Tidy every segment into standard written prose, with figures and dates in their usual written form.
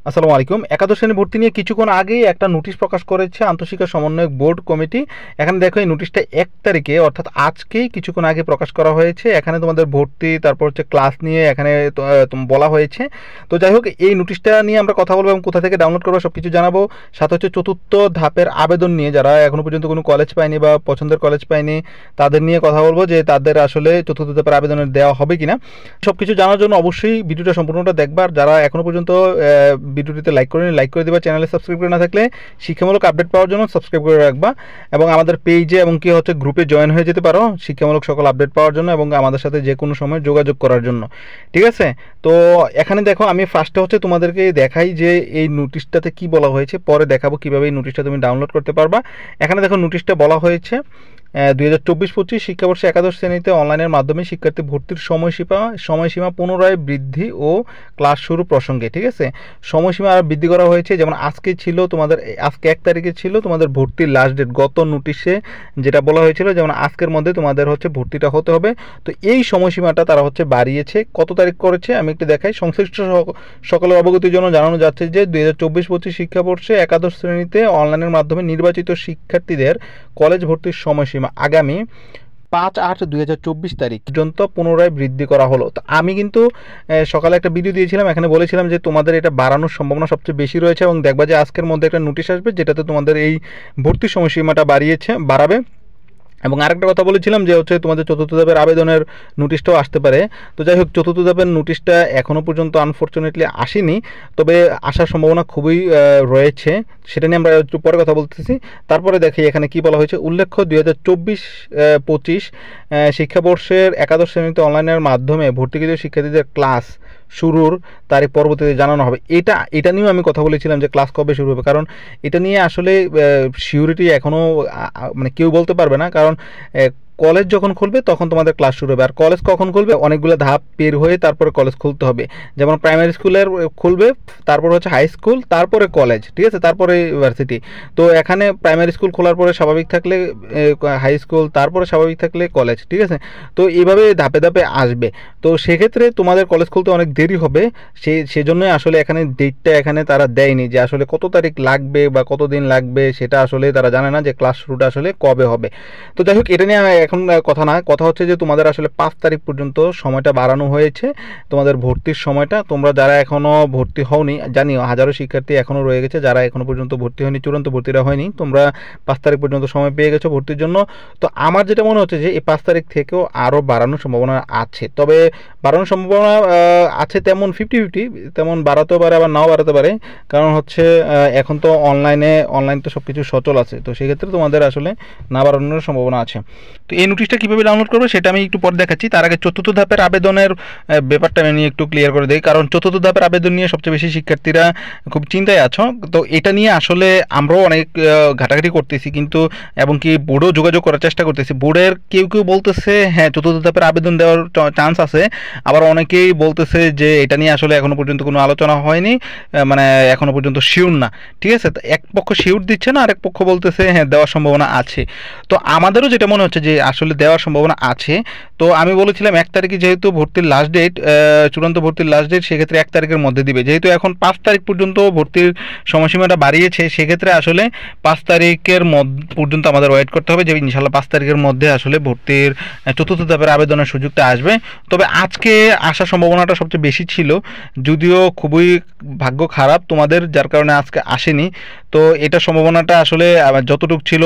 আসসালামু আলাইকুম। একাদশ শ্রেণী ভর্তি নিয়ে কিছুক্ষণ আগেই একটা নোটিশ প্রকাশ করেছে আন্তঃশিক্ষা সমন্বয়ক বোর্ড কমিটি। এখানে দেখো এই নোটিশটা 1 তারিখে অর্থাৎ আজকেই কিছুক্ষণ আগে প্রকাশ করা হয়েছে। এখানে তোমাদের ভর্তি তারপর হচ্ছে ক্লাস নিয়ে এখানে বলা হয়েছে। তো যাই হোক, এই নোটিশটা নিয়ে আমরা কথা বলবো এবং কোথা থেকে ডাউনলোড করবো সব কিছু জানাবো। সাথে হচ্ছে চতুর্থ ধাপের আবেদন নিয়ে, যারা এখনো পর্যন্ত কোনো কলেজ পায়নি বা পছন্দের কলেজ পায়নি তাদের নিয়ে কথা বলবো, যে তাদের আসলে চতুর্থ ধাপের আবেদনের দেওয়া হবে কিনা। সব কিছু জানার জন্য অবশ্যই ভিডিওটা সম্পূর্ণটা দেখবার। যারা এখনো পর্যন্ত ভিডিওটিতে লাইক করে দিবা, চ্যানেলে সাবস্ক্রাইব করে না থাকলে শিক্ষামূলক আপডেট পাওয়ার জন্য সাবস্ক্রাইব করে রাখবা এবং আমাদের পেজে এবং কি হচ্ছে গ্রুপে জয়েন হয়ে যেতে পারো শিক্ষামূলক সকল আপডেট পাওয়ার জন্য এবং আমাদের সাথে যে কোনো সময় যোগাযোগ করার জন্য। ঠিক আছে, তো এখানে দেখো আমি ফার্স্টে হচ্ছে তোমাদেরকে দেখাই যে এই নোটিশটাতে কি বলা হয়েছে, পরে দেখাবো কিভাবে এই নোটিশটা তুমি ডাউনলোড করতে পারবা। এখানে দেখো নোটিশটা বলা হয়েছে 2024-25 শিক্ষাবর্ষে একাদশ শ্রেণীতে অনলাইনের মাধ্যমে শিক্ষার্থী ভর্তির সময়সীমা পুনরায় বৃদ্ধি ও ক্লাস শুরু প্রসঙ্গে। ঠিক আছে, সময়সীমা আর বৃদ্ধি করা হয়েছে। যেমন আজকে ছিল তোমাদের, আজকে 1 তারিখে ছিল তোমাদের ভর্তির লাস্ট ডেট। গত নোটিশে যেটা বলা হয়েছিল যেমন আজকের মধ্যে তোমাদের হচ্ছে ভর্তিটা হতে হবে, তো এই সময়সীমাটা তারা হচ্ছে বাড়িয়েছে। কত তারিখ করেছে আমি একটু দেখাই। সংশ্লিষ্ট সকলের অবগতির জন্য জানানো যাচ্ছে যে 2024-25 শিক্ষাবর্ষে একাদশ শ্রেণীতে অনলাইনের মাধ্যমে নির্বাচিত শিক্ষার্থীদের কলেজ ভর্তির সময়সীমা আগামী 5/8/2024 তারিখ পর্যন্ত পুনরায় বৃদ্ধি করা হলো। তো আমি কিন্তু সকালে একটা ভিডিও দিয়েছিলাম, এখানে বলেছিলাম যে তোমাদের এটা বাড়ানোর সম্ভাবনা সবচেয়ে বেশি রয়েছে এবং দেখবা যে আজকের মধ্যে একটা নোটিশ আসবে যেটাতে তোমাদের এই ভর্তির সময়সীমাটা বাড়াবে। এবং আরেকটা কথা বলেছিলাম যে হচ্ছে তোমাদের চতুর্থ ধাপের আবেদনের নোটিশটাও আসতে পারে। তো যাই হোক, চতুর্থ ধাপের নোটিশটা এখনও পর্যন্ত আনফর্চুনেটলি আসেনি, তবে আসার সম্ভাবনা খুবই রয়েছে। সেটা নিয়ে আমরা একটু পরে কথা বলতেছি। তারপরে দেখি এখানে কি বলা হয়েছে। উল্লেখ্য 2024-25 শিক্ষাবর্ষের একাদশ শ্রেণীতে অনলাইনের মাধ্যমে ভর্তিকৃত শিক্ষার্থীদের ক্লাস শুরুর তারিখ পরবর্তীতে জানানো হবে। এটা নিয়েও আমি কথা বলেছিলাম যে ক্লাস কবে শুরু হবে, কারণ এটা নিয়ে আসলে সিউরিটি এখনও মানে কেউ বলতে পারবে না। কারণ কলেজ যখন খুলবে তখন তোমাদের ক্লাস শুরু হবে, আর কলেজ কখন খুলবে অনেকগুলো ধাপ পের হয়ে তারপরে কলেজ খুলতে হবে। যেমন প্রাইমারি স্কুলের খুলবে, তারপর হচ্ছে হাই স্কুল, তারপরে কলেজ, ঠিক আছে, তারপরে ইউনিভার্সিটি। তো এখানে প্রাইমারি স্কুল খোলার পরে স্বাভাবিক থাকলে হাই স্কুল, তারপরে স্বাভাবিক থাকলে কলেজ, ঠিক আছে। তো এইভাবে ধাপে ধাপে আসবে। তো সেক্ষেত্রে তোমাদের কলেজ খুলতে অনেক দেরি হবে। সেজন্যই আসলে এখানে ডেটটা এখানে তারা দেয়নি যে আসলে কত তারিখ লাগবে বা কত দিন লাগবে, সেটা আসলে তারা জানে না যে ক্লাস শুরুটা আসলে কবে হবে। তো যাই হোক, এটা নিয়ে এখন কথা হচ্ছে যে তোমাদের আসলে 5 তারিখ পর্যন্ত সময়টা বাড়ানো হয়েছে, তোমাদের ভর্তির সময়টা। তোমরা যারা এখনও ভর্তি হওনি, জানিও হাজারো শিক্ষার্থী এখনও রয়ে গেছে যারা এখনও পর্যন্ত ভর্তি হয়নি, চূড়ান্ত ভর্তিটা হয়নি, তোমরা 5 তারিখ পর্যন্ত সময় পেয়ে গেছো ভর্তির জন্য। তো আমার যেটা মনে হচ্ছে যে এই 5 তারিখ থেকেও আরও বাড়ানোর সম্ভাবনা আছে, তবে বাড়ানোর সম্ভাবনা আছে তেমন 50-50, তেমন বাড়াতেও পারে আবার নাও বাড়াতে পারে। কারণ হচ্ছে এখন তো অনলাইন তো সব কিছু সচল আছে, তো সেক্ষেত্রে তোমাদের আসলে না বাড়ানোর সম্ভাবনা আছে। তো এই নোটিশটা কীভাবে ডাউনলোড করবো সেটা আমি একটু পরে দেখাচ্ছি। তার আগে চতুর্থ ধাপের আবেদনের ব্যাপারটা আমি একটু ক্লিয়ার করে দিই, কারণ চতুর্থ ধাপের আবেদন নিয়ে সবচেয়ে বেশি শিক্ষার্থীরা খুব চিন্তায় আছো। তো এটা নিয়ে আসলে আমরাও অনেক ঘাটাঘাটি করতেছি, কিন্তু এবং কি বোর্ডেও যোগাযোগ করার চেষ্টা করতেছি। বোর্ডের কেউ বলতেছে হ্যাঁ চতুর্থ ধাপের আবেদন দেওয়ার চান্স আছে, আবার অনেকেই বলতেছে যে এটা নিয়ে আসলে এখনও পর্যন্ত কোনো আলোচনা হয়নি, মানে এখনও পর্যন্ত শিওর না। ঠিক আছে, তো এক পক্ষ শিওর দিচ্ছে না, আরেক পক্ষ বলতেছে হ্যাঁ দেওয়ার সম্ভাবনা আছে। তো আমাদেরও যেটা মনে হচ্ছে যে আসলে দেওয়ার সম্ভাবনা আছে। তো আমি বলেছিলাম 1 তারিখে যেহেতু ভর্তির লাস্ট ডেট, চূড়ান্ত ভর্তির লাস্ট ডেট, সেক্ষেত্রে 1 তারিখের মধ্যে দিবে। যেহেতু এখন 5 তারিখ পর্যন্ত ভর্তির সময়সীমাটা বাড়িয়েছে, সেক্ষেত্রে আসলে 5 তারিখের পর্যন্ত আমাদের ওয়েট করতে হবে যে ইনশাল্লাহ 5 তারিখের মধ্যে আসলে ভর্তির চতুর্থ ধাপের আবেদনের সুযোগটা আসবে। তবে আজকে আসার সম্ভাবনাটা সবচেয়ে বেশি ছিল, যদিও খুবই ভাগ্য খারাপ তোমাদের, যার কারণে আজকে আসেনি। তো এটা সম্ভাবনাটা আসলে যতটুকু ছিল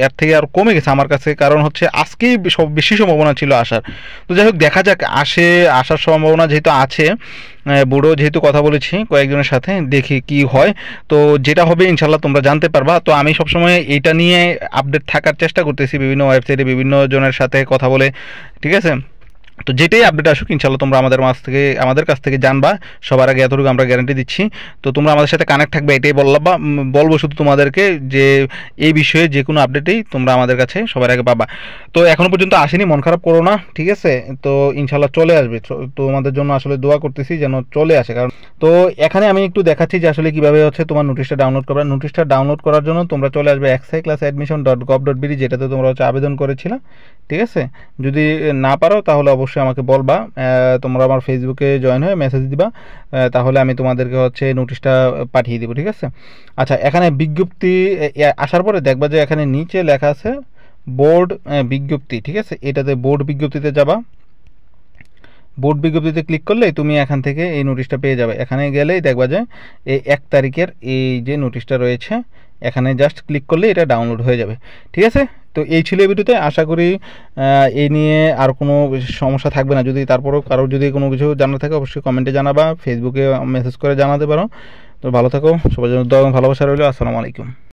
এর থেকে আর কমে গেছে আমার কাছে, কারণ হচ্ছে আজকেই বেশি সম্ভাবনা ছিল আসার। তো যাই হোক, দেখা যাক আসার সম্ভাবনা যেহেতু আছে, বুড়ো যেহেতু কথা বলেছি কয়েকজনের সাথে, দেখি কি হয়। তো যেটা হবে ইনশাল্লাহ তোমরা জানতে পারবা। তো আমি সবসময় এইটা নিয়ে আপডেট থাকার চেষ্টা করতেছি বিভিন্ন ওয়েবসাইটে বিভিন্ন জনের সাথে কথা বলে, ঠিক আছে। তো যেটাই আপডেট আসুক ইনশাল্লাহ তোমরা আমাদের কাছ থেকে জানবা সবার আগে, এতটুকু আমরা গ্যারান্টি দিচ্ছি। তো তোমরা আমাদের সাথে কানেক্ট থাকবে, এটাই বলবো শুধু তোমাদেরকে যে এই বিষয়ে যে কোনো আপডেটেই তোমরা আমাদের কাছে সবার আগে পাবা। তো এখনও পর্যন্ত আসেনি, মন খারাপ করো না, ঠিক আছে। তো ইনশাল্লাহ চলে আসবে, তোমাদের জন্য আসলে দোয়া করতেছি যেন চলে আসে। কারণ তো এখানে আমি একটু দেখাচ্ছি যে আসলে কীভাবে হচ্ছে তোমার নোটিশটা ডাউনলোড করবে। নোটিশটা ডাউনলোড করার জন্য তোমরা চলে আসবে exiclassadmission.gov.bd, যেটাতে তোমরা হচ্ছে আবেদন করেছিলে, ঠিক আছে? যদি না পারো তাহলে অবশ্যই আমাকে বলবা, তোমরা আমার ফেসবুকে জয়েন হয়ে মেসেজ দিবা, তাহলে আমি তোমাদেরকে হচ্ছে নোটিশটা পাঠিয়ে দিব। ঠিক আছে? আচ্ছা, এখানে বিজ্ঞপ্তি আসার পরে দেখবা যে এখানে নিচে লেখা আছে বোর্ড বিজ্ঞপ্তি। ঠিক আছে? এটাতে বোর্ড বিজ্ঞপ্তিতে যাবা। বোর্ড বিজ্ঞপ্তিতে ক্লিক করলেই তুমি এখান থেকে এই নোটিশটা পেয়ে যাবে। এখানে গেলেই দেখবা যে এই 1 তারিখের এই যে নোটিশটা রয়েছে, এখানে জাস্ট ক্লিক করলে এটা ডাউনলোড হয়ে যাবে। ঠিক আছে? তো এই ছিল এই ভিডিওতে। আশা করি এই নিয়ে আর কোনো সমস্যা থাকবে না। যদি তারপরেও কারো যদি কোনো কিছু জানার থাকে অবশ্যই কমেন্টে জানাবা, ফেসবুকে মেসেজ করে জানাতে পারো। তো ভালো থাকো, সবার জন্য দোয়া এবং ভালোবাসা রইল। আসসালামু আলাইকুম।